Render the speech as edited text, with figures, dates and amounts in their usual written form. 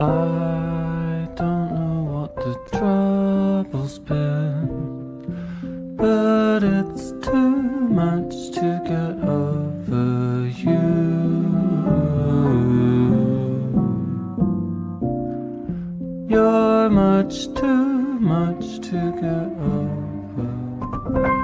I don't know what the trouble's been, but it's too much to get over you. You're much too much to get over.